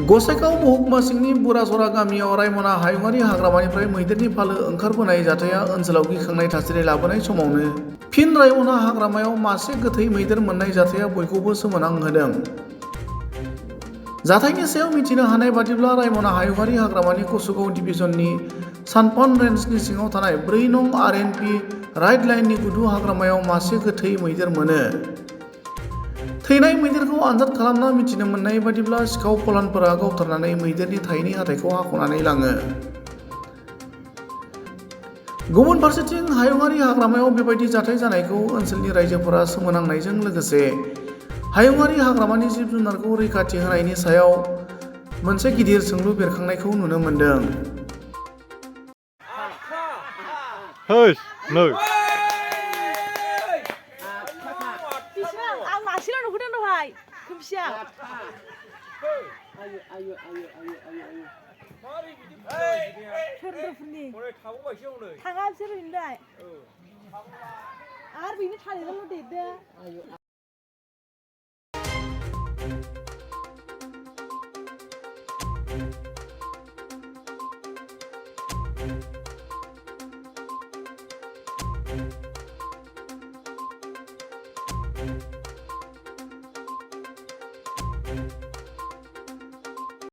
गसाइगाव महकुमा सिंनि बुरासरा गामियाव रायमना हायुङारि हाग्रामानिफ्राय मैदेरनि फालो ओंखारबोनाय जाथाया ओनसोलाव गिखांनाय थासारि लाबोनाय समावनो फिन रायमना हाग्रामायाव मासे गोथै मैदेर मोननाय जाथाया बयखौबो सोमोनांहोदों। जाथायनि सायाव मिथिनो हानाय बादिब्ला रायमना हायुङारि हाग्रामानि कसुगाव डिभिजननि सानपान रेन्जनि सिङाव थानाय 4 नं आरएनपि राइट लाइननि गुदु हाग्रामायाव मासे गोथै मैदेर मोनो। थैनाय मैदेरखौ आनजाद खालामना मिथिनो मोननाय बादिब्ला सिखाव फलानफोरा गावथारनानै मैदेरनि थायनै हाथाइखौ हाख'नानै लाङो। गुबुन फारसेथिं हायुङारि हाग्रामायाव बेबायदि जाथाय जानायखौ ओनसोलनि रायजोफोरा सोमोनांनायजों लोगोसे हायुङारि हाग्रामानि जिब जुनारखौ रैखाथि होनायनि सायाव मोनसे गिदिर सोंलु बेरखांनायखौ नुनो मोन्दों। आं मासेल' नुदों दहाय खोमसियाव। चन्द्रपुरनि थाङा बिसोर हैनोलाय आरो बेनो थालिरल' देरदो।